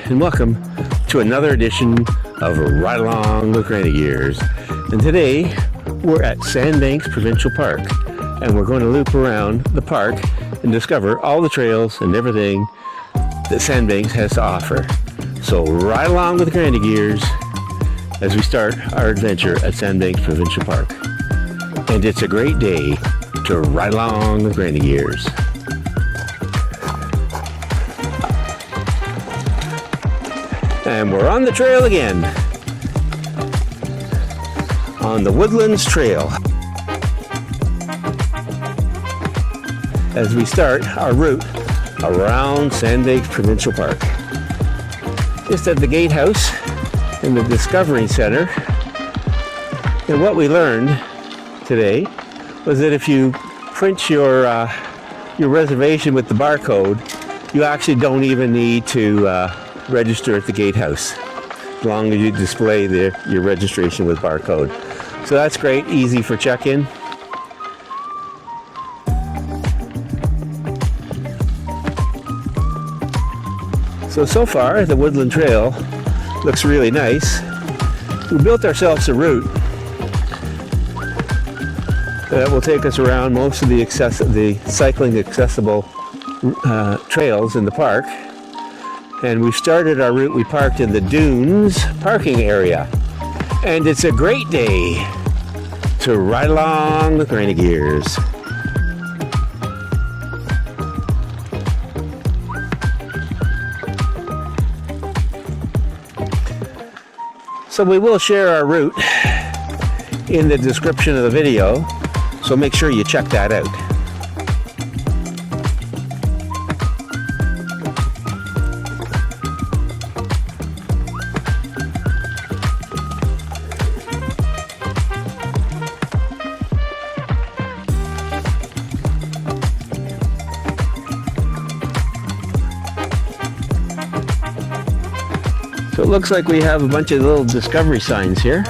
and welcome to another edition of Ride Along with Granny Gears. And today we're at Sandbanks Provincial Park, and we're going to loop around the park and discover all the trails and everything that Sandbanks has to offer. So ride along with Granny Gears as we start our adventure at Sandbanks Provincial Park. And it's a great day to ride along with Granny Gears. And we're on the trail again, on the Woodlands Trail, as we start our route around Sandbanks Provincial Park. Just at the gatehouse in the Discovery Center. And what we learned today was that if you print your reservation with the barcode, you actually don't even need to register at the gatehouse, as long as you display your registration with barcode. So that's great, easy for check-in. So far the Woodland Trail looks really nice. We built ourselves a route that will take us around most of the cycling accessible trails in the park. And we started our route, we parked in the Dunes parking area. And it's a great day to ride along with Granny Gears. So we will share our route in the description of the video, so make sure you check that out. So it looks like we have a bunch of little discovery signs here.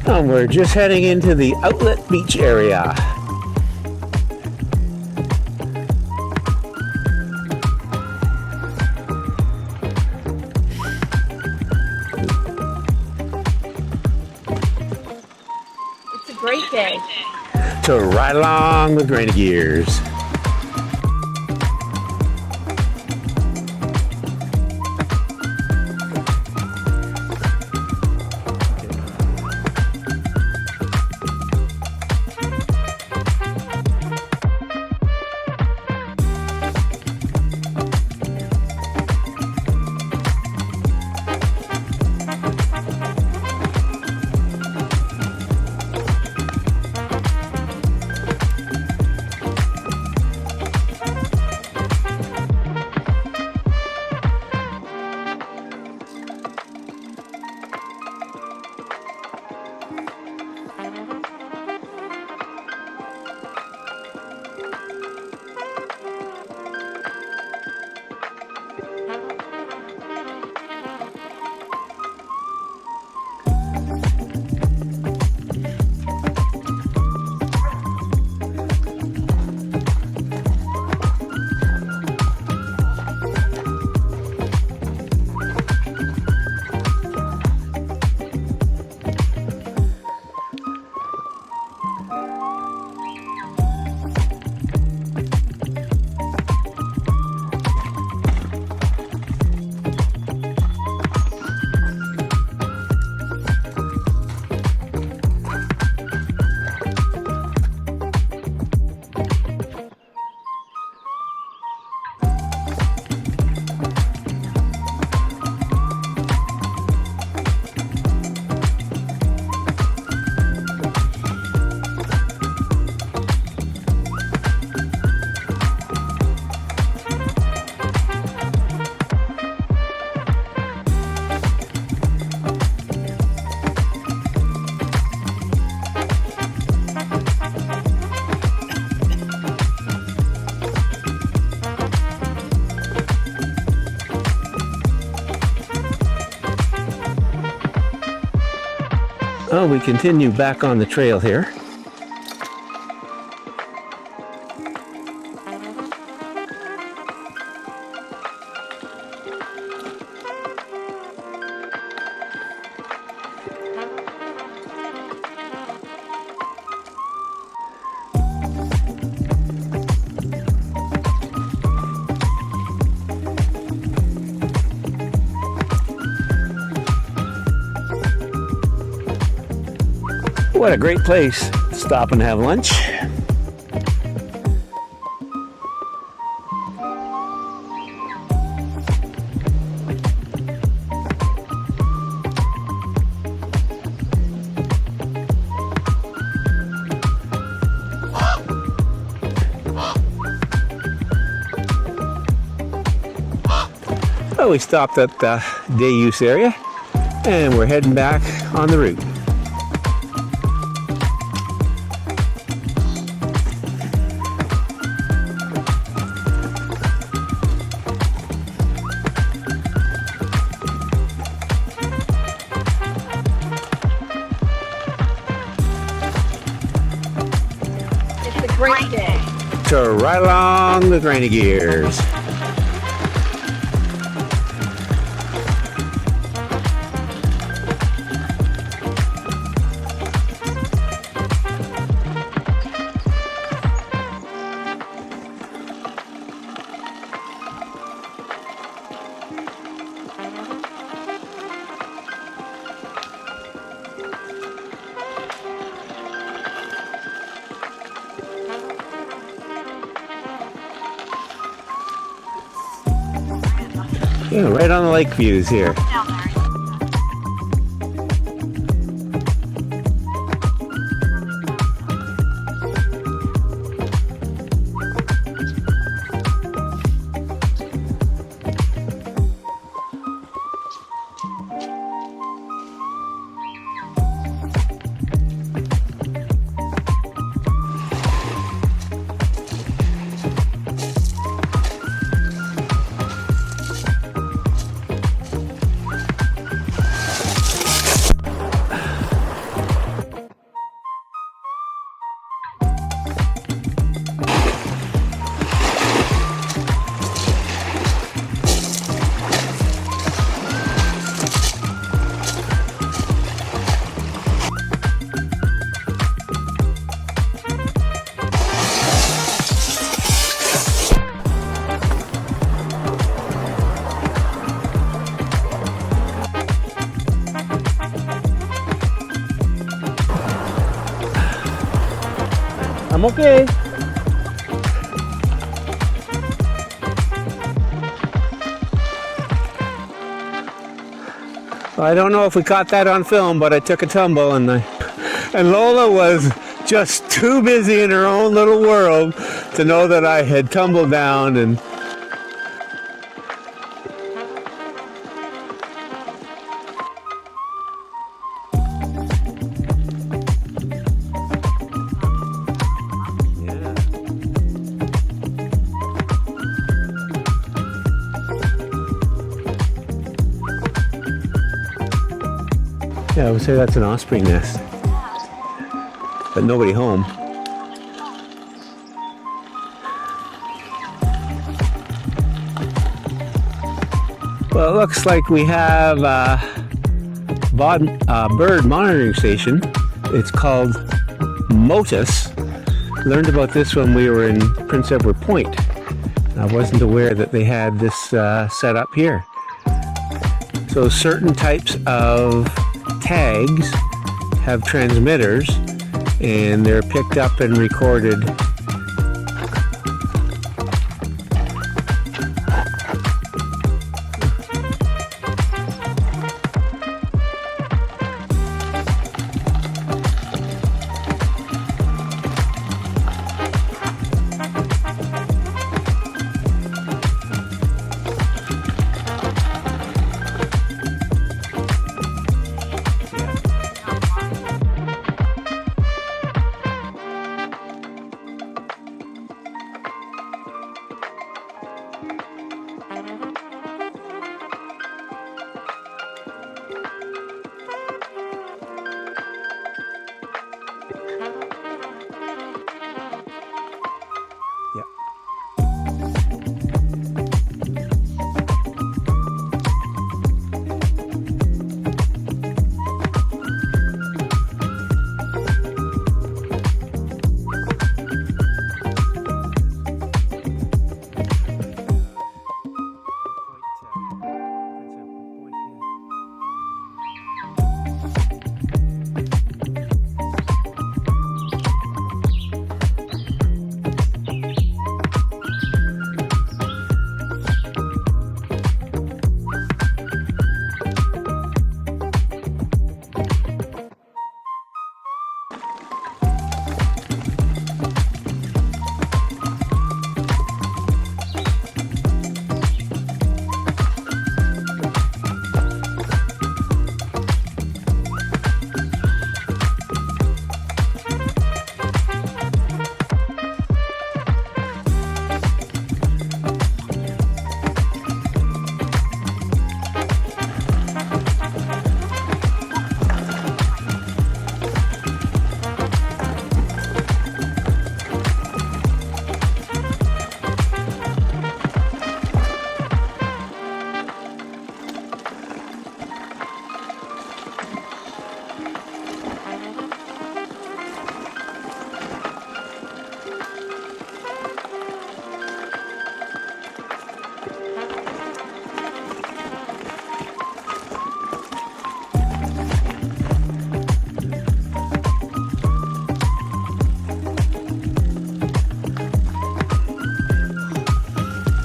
And we're just heading into the outlet beach area. day. to ride along with Granny Gears. Oh, we continue back on the trail here. What a great place to stop and have lunch. So we stopped at the day use area and we're heading back on the route. Great day to ride along with Granny Gears. Yeah, right on the lake views here. I'm okay. I don't know if we caught that on film, but I took a tumble and Lola was just too busy in her own little world to know that I had tumbled down and yeah, I would say that's an osprey nest, but nobody home. Well, it looks like we have a bird monitoring station. It's called Motus. Learned about this when we were in Prince Edward Point. I wasn't aware that they had this set up here. So certain types of tags have transmitters and they're picked up and recorded.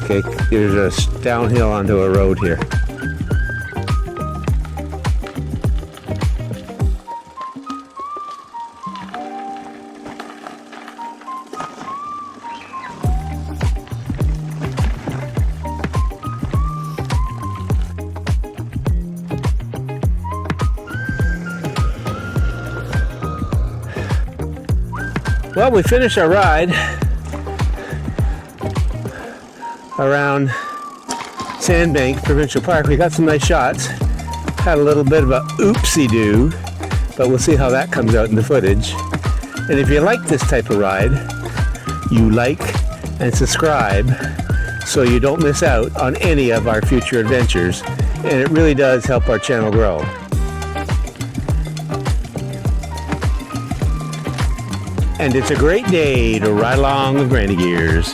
Okay, there's a downhill onto a road here. Well, we finished our ride around Sandbanks Provincial Park. We got some nice shots. Had a little bit of a oopsie-doo, but we'll see how that comes out in the footage. And if you like this type of ride, you like and subscribe so you don't miss out on any of our future adventures. And it really does help our channel grow. And it's a great day to ride along with Granny Gears.